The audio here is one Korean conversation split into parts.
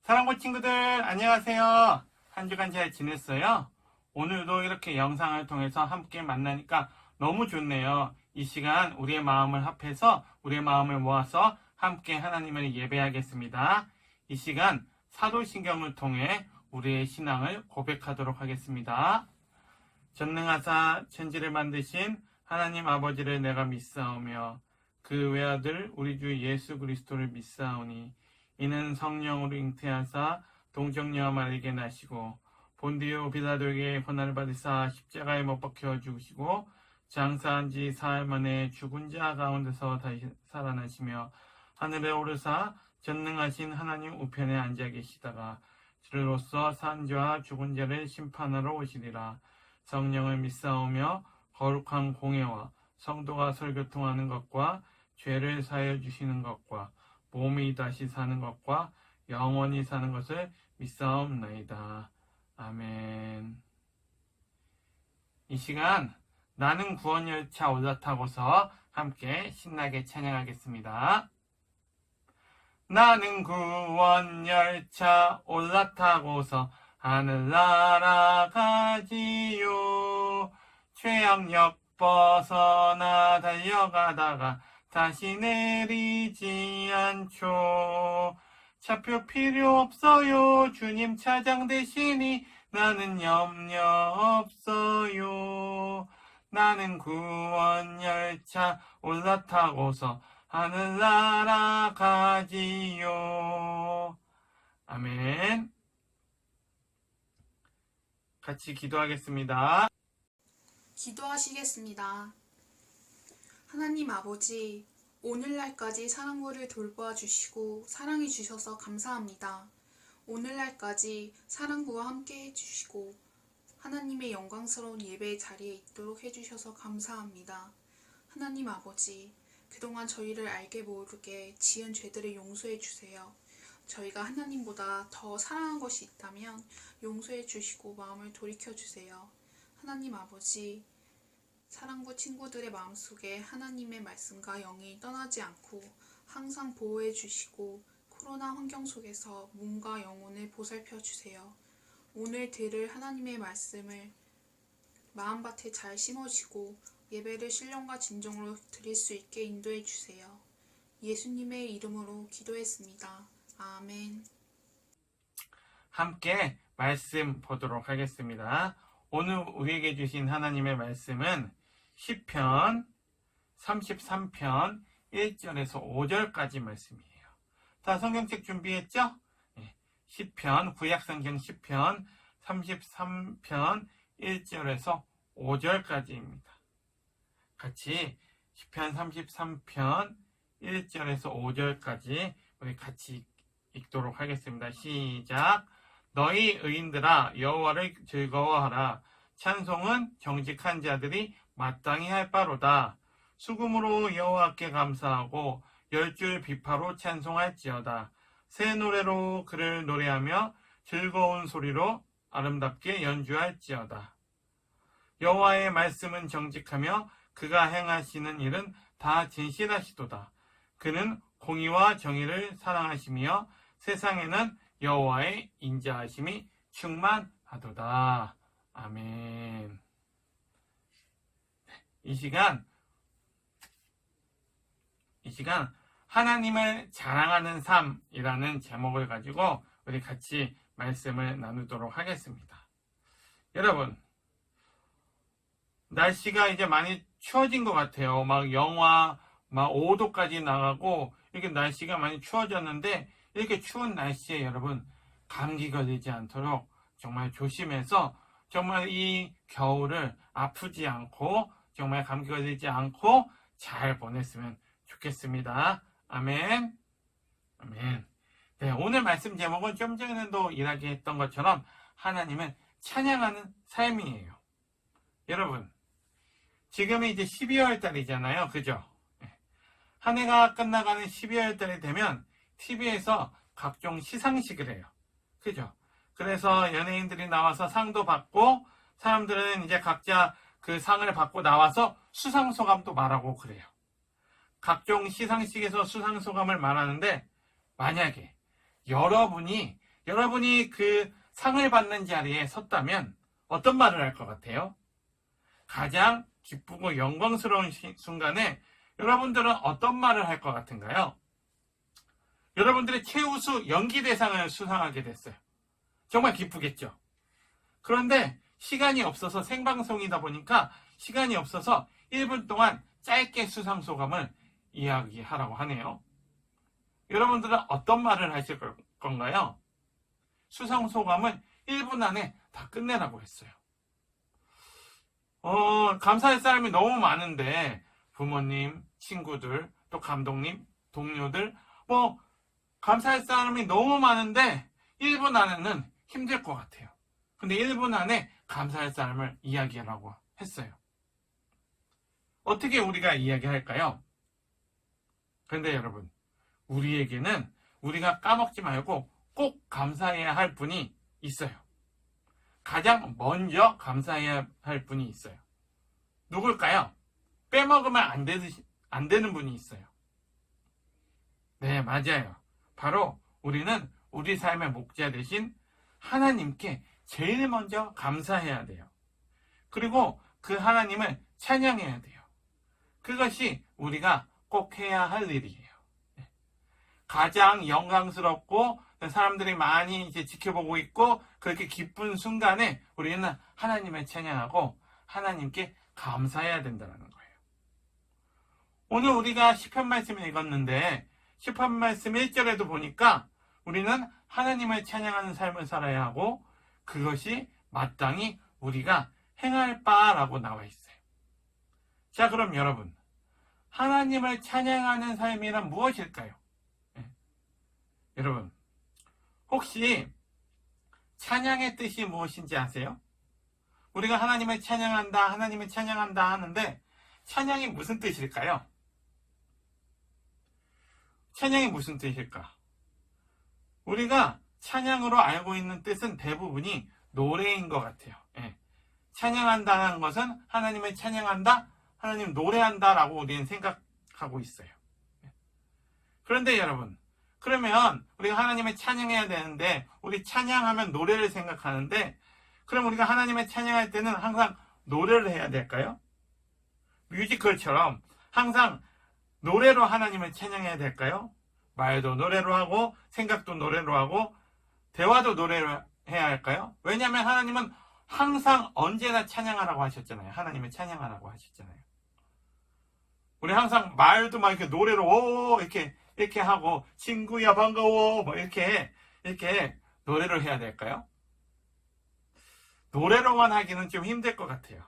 사랑고 친구들 안녕하세요. 한 주간 잘 지냈어요? 오늘도 이렇게 영상을 통해서 함께 만나니까 너무 좋네요. 이 시간 우리의 마음을 합해서 우리의 마음을 모아서 함께 하나님을 예배하겠습니다. 이 시간 사도신경을 통해 우리의 신앙을 고백하도록 하겠습니다. 전능하사 천지를 만드신 하나님 아버지를 내가 믿사오며 그 외아들 우리 주 예수 그리스도를 믿사오니 이는 성령으로 잉태하사 동정녀와 마리아에게 나시고 본디오 빌라도에게 고난을 받으사 십자가에 못 박혀 죽으시고 장사한 지 사흘 만에 죽은 자 가운데서 다시 살아나시며 하늘에 오르사 전능하신 하나님 우편에 앉아 계시다가 주로서 산 자와 죽은 자를 심판하러 오시리라. 성령을 믿사오며 거룩한 공예와 성도가 설교통하는 것과 죄를 사하여 주시는 것과 몸이 다시 사는 것과 영원히 사는 것을 믿사옵나이다. 아멘. 이 시간 나는 구원열차 올라타고서 함께 신나게 찬양하겠습니다. 나는 구원열차 올라타고서 하늘 날아가지요. 최악역 벗어나 달려가다가 다시 내리지 않죠. 차표 필요 없어요. 주님 차장 되시니 나는 염려 없어요. 나는 구원열차 올라타고서 하늘 날아가지요. 아멘. 같이 기도하겠습니다. 기도하시겠습니다. 하나님 아버지, 오늘날까지 사랑구를 돌보아 주시고 사랑해 주셔서 감사합니다. 오늘날까지 사랑구와 함께 해주시고 하나님의 영광스러운 예배의 자리에 있도록 해주셔서 감사합니다. 하나님 아버지, 그동안 저희를 알게 모르게 지은 죄들을 용서해 주세요. 저희가 하나님보다 더 사랑한 것이 있다면 용서해 주시고 마음을 돌이켜 주세요. 하나님 아버지, 사랑구 친구들의 마음속에 하나님의 말씀과 영이 떠나지 않고 항상 보호해 주시고 코로나 환경 속에서 몸과 영혼을 보살펴 주세요. 오늘 들을 하나님의 말씀을 마음밭에 잘 심어지고 예배를 신령과 진정으로 드릴 수 있게 인도해 주세요. 예수님의 이름으로 기도했습니다. 아멘. 함께 말씀 보도록 하겠습니다. 오늘 우리에게 주신 하나님의 말씀은 시편 33편 1절에서 5절까지 말씀이에요. 다 성경책 준비했죠? 시편, 구약성경 시편 33편 1절에서 5절까지입니다. 같이 시편 33편 1절에서 5절까지 우리 같이 읽도록 하겠습니다. 시작. 너희 의인들아 여호와를 즐거워하라. 찬송은 정직한 자들이 마땅히 할 바로다. 수금으로 여호와께 감사하고 열줄 비파로 찬송할지어다. 새 노래로 그를 노래하며 즐거운 소리로 아름답게 연주할지어다. 여호와의 말씀은 정직하며 그가 행하시는 일은 다 진실하시도다. 그는 공의와 정의를 사랑하시며 세상에는 여호와의 인자하심이 충만하도다. 아멘. 이 시간 하나님을 자랑하는 삶이라는 제목을 가지고 우리 같이 말씀을 나누도록 하겠습니다. 여러분, 날씨가 이제 많이 추워진 것 같아요. 막 영하 5도까지 나가고 이렇게 날씨가 많이 추워졌는데 이렇게 추운 날씨에 여러분 감기 걸리지 않도록 정말 조심해서 정말 이 겨울을 아프지 않고 정말 감기 걸리지 않고 잘 보냈으면 좋겠습니다. 아멘. 아멘. 네, 오늘 말씀 제목은 좀 전에도 이야기했던 것처럼 하나님을 찬양하는 삶이에요. 여러분, 지금이 이제 12월 달이잖아요. 그죠? 한 해가 끝나가는 12월 달이 되면 TV에서 각종 시상식을 해요. 그죠? 그래서 연예인들이 나와서 상도 받고 사람들은 이제 각자 그 상을 받고 나와서 수상소감도 말하고 그래요. 각종 시상식에서 수상소감을 말하는데 만약에 여러분이 여러분이 그 상을 받는 자리에 섰다면 어떤 말을 할 것 같아요? 가장 기쁘고 영광스러운 순간에 여러분들은 어떤 말을 할 것 같은가요? 여러분들의 최우수 연기 대상을 수상하게 됐어요. 정말 기쁘겠죠? 그런데 시간이 없어서 생방송이다 보니까 시간이 없어서 1분 동안 짧게 수상 소감을 이야기하라고 하네요. 여러분들은 어떤 말을 하실 건가요? 수상 소감을 1분 안에 다 끝내라고 했어요. 감사할 사람이 너무 많은데 부모님, 친구들, 또 감독님, 동료들 감사할 사람이 너무 많은데 1분 안에는 힘들 것 같아요. 근데 1분 안에 감사할 사람을 이야기하라고 했어요. 어떻게 우리가 이야기할까요? 그런데 여러분, 우리에게는 우리가 까먹지 말고 꼭 감사해야 할 분이 있어요. 가장 먼저 감사해야 할 분이 있어요. 누굴까요? 빼먹으면 안 되는 분이 있어요. 네, 맞아요. 바로 우리는 우리 삶의 목자 되신 하나님께 제일 먼저 감사해야 돼요. 그리고 그 하나님을 찬양해야 돼요. 그것이 우리가 꼭 해야 할 일이에요. 가장 영광스럽고 사람들이 많이 이제 지켜보고 있고 그렇게 기쁜 순간에 우리는 하나님을 찬양하고 하나님께 감사해야 된다는 거예요. 오늘 우리가 시편 말씀을 읽었는데 시편 말씀 1절에도 보니까 우리는 하나님을 찬양하는 삶을 살아야 하고 그것이 마땅히 우리가 행할 바라고 나와 있어요. 자, 그럼 여러분, 하나님을 찬양하는 삶이란 무엇일까요? 여러분, 혹시 찬양의 뜻이 무엇인지 아세요? 우리가 하나님을 찬양한다, 하나님을 찬양한다 하는데 찬양이 무슨 뜻일까요? 찬양이 무슨 뜻일까? 우리가 찬양으로 알고 있는 뜻은 대부분이 노래인 것 같아요. 찬양한다는 것은 하나님을 찬양한다, 하나님 노래한다라고 우리는 생각하고 있어요. 그런데 여러분, 그러면 우리가 하나님을 찬양해야 되는데 우리 찬양하면 노래를 생각하는데 그럼 우리가 하나님을 찬양할 때는 항상 노래를 해야 될까요? 뮤지컬처럼 항상 노래로 하나님을 찬양해야 될까요? 말도 노래로 하고 생각도 노래로 하고 대화도 노래로 해야 할까요? 왜냐하면 하나님은 항상 언제나 찬양하라고 하셨잖아요. 하나님을 찬양하라고 하셨잖아요. 우리 항상 말도 막 이렇게 노래로 오 이렇게 하고 친구야 반가워 뭐 이렇게 노래를 해야 될까요? 노래로만 하기는 좀 힘들 것 같아요.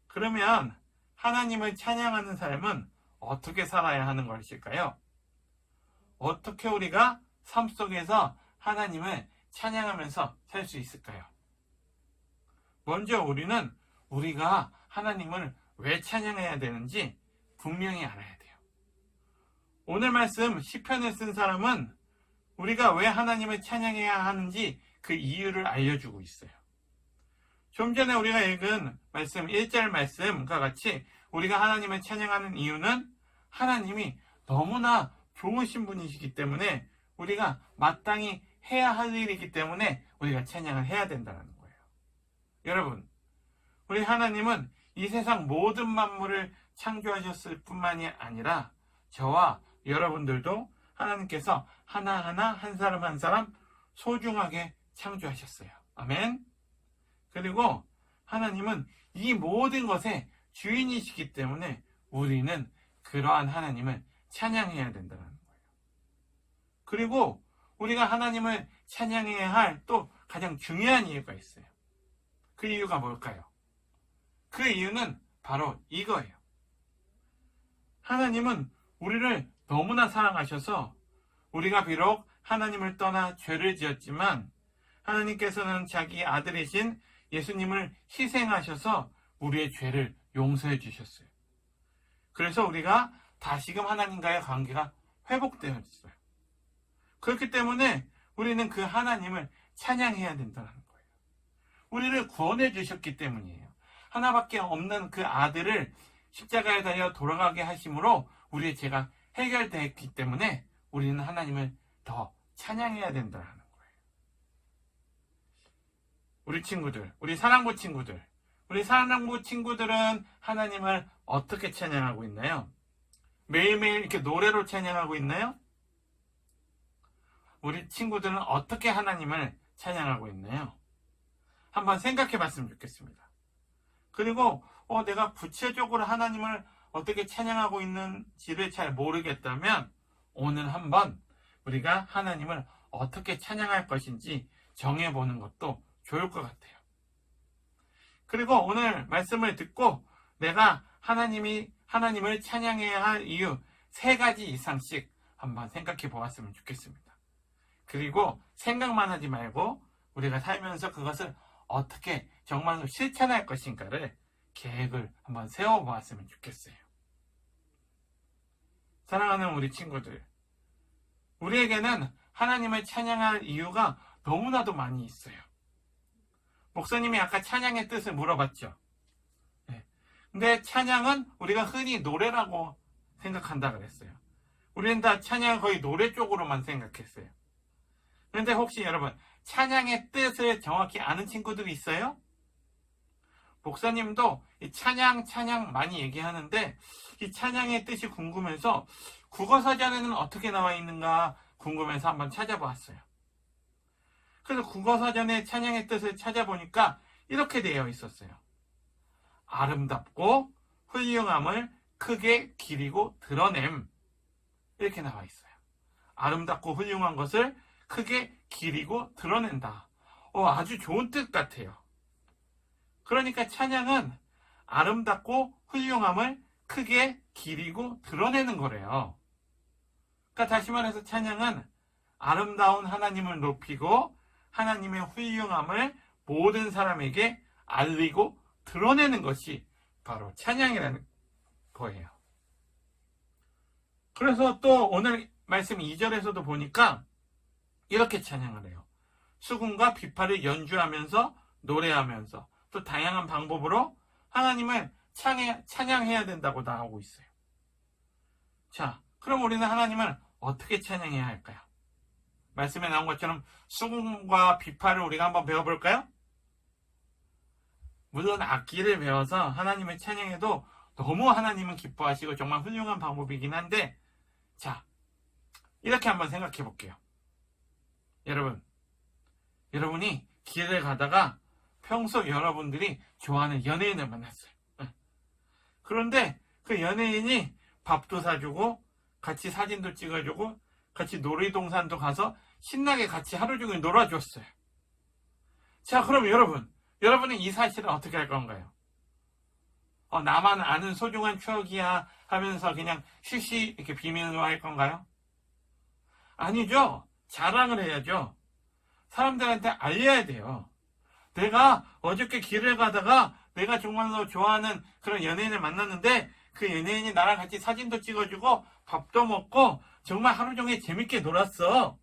그러면 하나님을 찬양하는 삶은 어떻게 살아야 하는 것일까요? 어떻게 우리가 삶 속에서 하나님을 찬양하면서 살 수 있을까요? 먼저 우리는 우리가 하나님을 왜 찬양해야 되는지 분명히 알아야 돼요. 오늘 말씀 시편을 쓴 사람은 우리가 왜 하나님을 찬양해야 하는지 그 이유를 알려주고 있어요. 좀 전에 우리가 읽은 말씀 1절 말씀과 같이 우리가 하나님을 찬양하는 이유는 하나님이 너무나 좋으신 분이시기 때문에 우리가 마땅히 해야 할 일이기 때문에 우리가 찬양을 해야 된다는 거예요. 여러분, 우리 하나님은 이 세상 모든 만물을 창조하셨을 뿐만이 아니라 저와 여러분들도 하나님께서 하나하나 한 사람 한 사람 소중하게 창조하셨어요. 아멘. 그리고 하나님은 이 모든 것의 주인이시기 때문에 우리는 그러한 하나님을 찬양해야 된다는 거예요. 그리고 우리가 하나님을 찬양해야 할 또 가장 중요한 이유가 있어요. 그 이유가 뭘까요? 그 이유는 바로 이거예요. 하나님은 우리를 너무나 사랑하셔서 우리가 비록 하나님을 떠나 죄를 지었지만 하나님께서는 자기 아들이신 예수님을 희생하셔서 우리의 죄를 용서해 주셨어요. 그래서 우리가 다시금 하나님과의 관계가 회복되었어요. 그렇기 때문에 우리는 그 하나님을 찬양해야 된다는 거예요. 우리를 구원해 주셨기 때문이에요. 하나밖에 없는 그 아들을 십자가에 달려 돌아가게 하심으로 우리의 죄가 해결되었기 때문에 우리는 하나님을 더 찬양해야 된다는 거예요. 우리 친구들, 우리 사랑부 친구들, 우리 사랑부 친구들은 하나님을 어떻게 찬양하고 있나요? 매일매일 이렇게 노래로 찬양하고 있나요? 우리 친구들은 어떻게 하나님을 찬양하고 있나요? 한번 생각해 봤으면 좋겠습니다. 그리고 내가 구체적으로 하나님을 어떻게 찬양하고 있는지를 잘 모르겠다면 오늘 한번 우리가 하나님을 어떻게 찬양할 것인지 정해보는 것도 좋을 것 같아요. 그리고 오늘 말씀을 듣고 내가 하나님을 찬양해야 할 이유 3가지 이상씩 한번 생각해 보았으면 좋겠습니다. 그리고 생각만 하지 말고 우리가 살면서 그것을 어떻게 정말로 실천할 것인가를 계획을 한번 세워보았으면 좋겠어요. 사랑하는 우리 친구들, 우리에게는 하나님을 찬양할 이유가 너무나도 많이 있어요. 목사님이 아까 찬양의 뜻을 물어봤죠. 근데 찬양은 우리가 흔히 노래라고 생각한다 그랬어요. 우리는 다 찬양을 거의 노래 쪽으로만 생각했어요. 그런데 혹시 여러분 찬양의 뜻을 정확히 아는 친구들이 있어요? 목사님도 이 찬양 많이 얘기하는데 이 찬양의 뜻이 궁금해서 국어사전에는 어떻게 나와 있는가 궁금해서 한번 찾아보았어요. 그래서 국어사전에 찬양의 뜻을 찾아보니까 이렇게 되어 있었어요. 아름답고 훌륭함을 크게 기리고 드러냄. 이렇게 나와 있어요. 아름답고 훌륭한 것을 크게 기리고 드러낸다. 아주 좋은 뜻 같아요. 그러니까 찬양은 아름답고 훌륭함을 크게 기리고 드러내는 거래요. 그러니까 다시 말해서 찬양은 아름다운 하나님을 높이고 하나님의 훌륭함을 모든 사람에게 알리고 드러내는 것이 바로 찬양이라는 거예요. 그래서 또 오늘 말씀 2절에서도 보니까 이렇게 찬양을 해요. 수금과 비파를 연주하면서 노래하면서 또 다양한 방법으로 하나님을 찬양해야 된다고 나오고 있어요. 자, 그럼 우리는 하나님을 어떻게 찬양해야 할까요? 말씀에 나온 것처럼 수금과 비파를 우리가 한번 배워볼까요? 물론 악기를 배워서 하나님을 찬양해도 너무 하나님은 기뻐하시고 정말 훌륭한 방법이긴 한데, 자, 이렇게 한번 생각해 볼게요. 여러분이 길을 가다가 평소 여러분들이 좋아하는 연예인을 만났어요. 그런데 그 연예인이 밥도 사주고 같이 사진도 찍어주고 같이 놀이동산도 가서 신나게 같이 하루 종일 놀아줬어요. 자, 그럼 여러분은 이 사실을 어떻게 할 건가요? 나만 아는 소중한 추억이야 하면서 그냥 쉬쉬 이렇게 비밀로 할 건가요? 아니죠. 자랑을 해야죠. 사람들한테 알려야 돼요. 내가 어저께 길을 가다가 내가 정말로 좋아하는 그런 연예인을 만났는데 그 연예인이 나랑 같이 사진도 찍어주고 밥도 먹고 정말 하루 종일 재밌게 놀았어.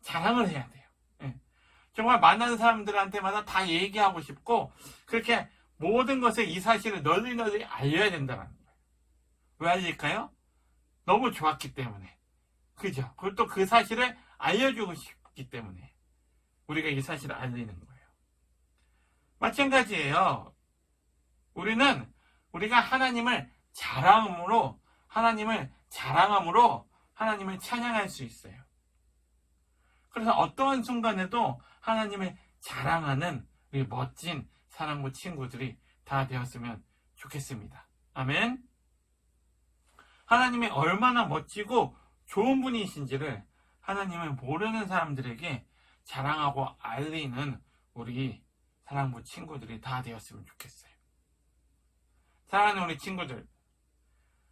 자랑을 해야 돼요. 정말 만나는 사람들한테마다 다 얘기하고 싶고 그렇게 모든 것에 이 사실을 널리 알려야 된다는 거예요. 왜 알릴까요? 너무 좋았기 때문에. 그죠? 그리고 또 그 사실을 알려주고 싶기 때문에 우리가 이 사실을 알리는 거예요. 마찬가지예요. 우리가 하나님을 자랑함으로 하나님을 찬양할 수 있어요. 그래서 어떠한 순간에도 하나님을 자랑하는 우리 멋진 사랑부 친구들이 다 되었으면 좋겠습니다. 아멘. 하나님이 얼마나 멋지고 좋은 분이신지를 하나님을 모르는 사람들에게 자랑하고 알리는 우리 사랑부 친구들이 다 되었으면 좋겠어요. 사랑하는 우리 친구들,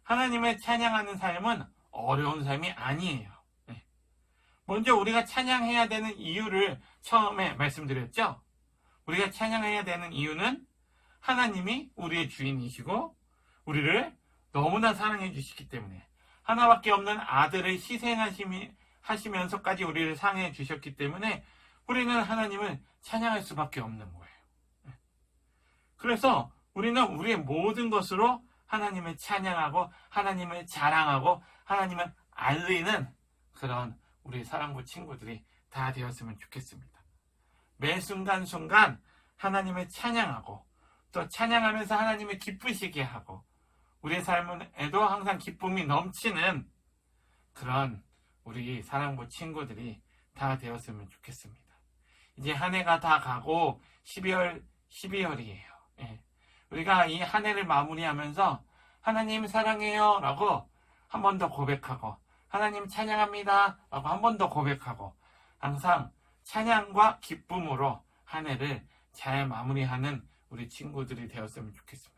하나님을 찬양하는 삶은 어려운 삶이 아니에요. 먼저 우리가 찬양해야 되는 이유를 처음에 말씀드렸죠. 우리가 찬양해야 되는 이유는 하나님이 우리의 주인이시고 우리를 너무나 사랑해 주시기 때문에 하나밖에 없는 아들을 희생하시면서까지 우리를 사랑해 주셨기 때문에 우리는 하나님을 찬양할 수밖에 없는 거예요. 그래서 우리는 우리의 모든 것으로 하나님을 찬양하고 하나님을 자랑하고 하나님을 알리는 그런 우리 사랑부 친구들이 다 되었으면 좋겠습니다. 매 순간순간 하나님을 찬양하고 또 찬양하면서 하나님을 기쁘시게 하고 우리의 삶에도 항상 기쁨이 넘치는 그런 우리 사랑부 친구들이 다 되었으면 좋겠습니다. 이제 한 해가 다 가고 12월이에요. 예. 우리가 이 한 해를 마무리하면서 하나님 사랑해요 라고 한 번 더 고백하고 하나님 찬양합니다 라고 한 번 더 고백하고 항상 찬양과 기쁨으로 한 해를 잘 마무리하는 우리 친구들이 되었으면 좋겠습니다.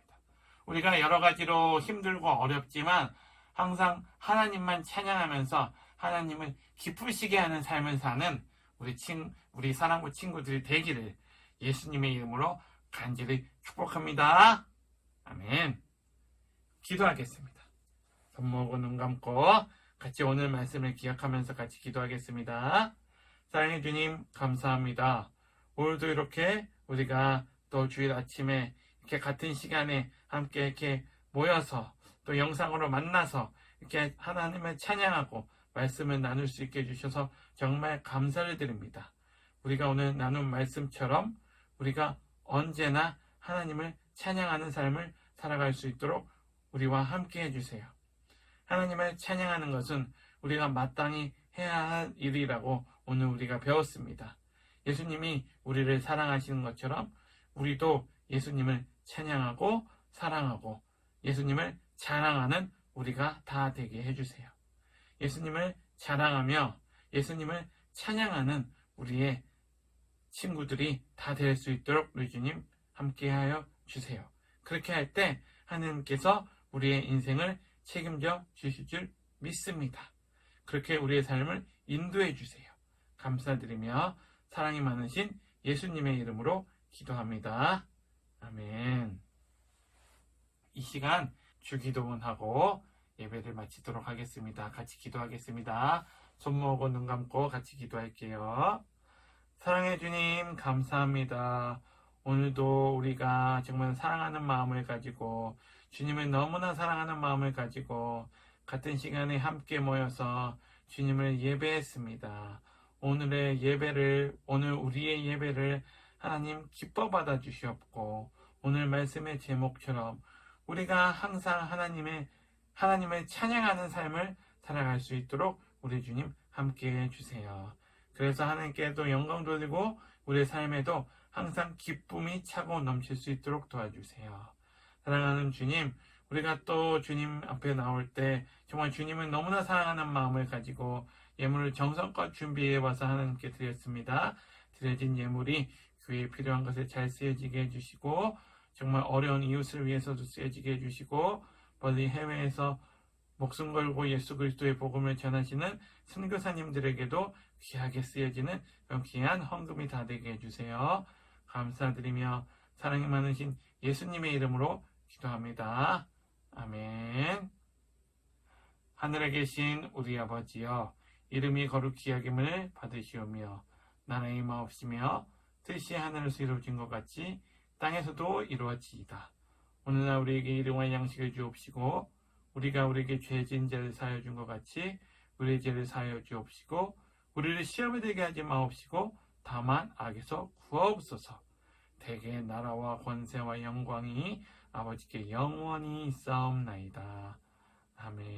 우리가 여러 가지로 힘들고 어렵지만 항상 하나님만 찬양하면서 하나님을 기쁘시게 하는 삶을 사는 우리 사랑부 친구들이 되기를 예수님의 이름으로 간절히 축복합니다. 아멘. 기도하겠습니다. 손 모으고 눈 감고 같이 오늘 말씀을 기억하면서 같이 기도하겠습니다. 사랑의 주님 감사합니다. 오늘도 이렇게 우리가 또 주일 아침에 이렇게 같은 시간에 함께 이렇게 모여서 또 영상으로 만나서 이렇게 하나님을 찬양하고 말씀을 나눌 수 있게 해주셔서 정말 감사를 드립니다. 우리가 오늘 나눈 말씀처럼 우리가 언제나 하나님을 찬양하는 삶을 살아갈 수 있도록 우리와 함께 해주세요. 하나님을 찬양하는 것은 우리가 마땅히 해야 할 일이라고 오늘 우리가 배웠습니다. 예수님이 우리를 사랑하시는 것처럼 우리도 예수님을 찬양하고 사랑하고 예수님을 자랑하는 우리가 다 되게 해주세요. 예수님을 자랑하며 예수님을 찬양하는 우리의 친구들이 다 될 수 있도록 우리 주님 함께하여 주세요. 그렇게 할 때 하나님께서 우리의 인생을 책임져 주실 줄 믿습니다. 그렇게 우리의 삶을 인도해 주세요. 감사드리며 사랑이 많으신 예수님의 이름으로 기도합니다. 아멘. 이 시간 주기도문하고 예배를 마치도록 하겠습니다. 같이 기도하겠습니다. 손 모으고 눈 감고 같이 기도할게요. 사랑해 주님 감사합니다. 오늘도 우리가 정말 사랑하는 마음을 가지고 주님을 너무나 사랑하는 마음을 가지고 같은 시간에 함께 모여서 주님을 예배했습니다. 오늘 우리의 예배를 하나님 기뻐 받아 주시옵고 오늘 말씀의 제목처럼 우리가 항상 하나님을 찬양하는 삶을 살아갈 수 있도록 우리 주님 함께 해주세요. 그래서 하나님께도 영광 돌리고 우리의 삶에도 항상 기쁨이 차고 넘칠 수 있도록 도와주세요. 사랑하는 주님, 우리가 또 주님 앞에 나올 때 정말 주님을 너무나 사랑하는 마음을 가지고 예물을 정성껏 준비해와서 하나님께 드렸습니다. 드려진 예물이 교회에 필요한 것에 잘 쓰여지게 해주시고 정말 어려운 이웃을 위해서도 쓰여지게 해주시고 멀리 해외에서 목숨 걸고 예수 그리스도의 복음을 전하시는 선교사님들에게도 귀하게 쓰여지는 그런 귀한 헌금이 다 되게 해주세요. 감사드리며 사랑이 많으신 예수님의 이름으로 기도합니다. 아멘. 하늘에 계신 우리 아버지여, 이름이 거룩히 여김을 받으시오며 나라의 마옵시며 뜻이 하늘에서 이루어진 것 같이 땅에서도 이루어지이다. 오늘날 우리에게 일용할 양식을 주옵시고 우리가 우리에게 죄진 자를 사하여 준 것 같이 우리의 죄를 사하여 주옵시고 우리를 시험에 들게 하지 마옵시고 다만 악에서 구하옵소서. 대개 나라와 권세와 영광이 아버지께 영원히 있사옵나이다. 아멘.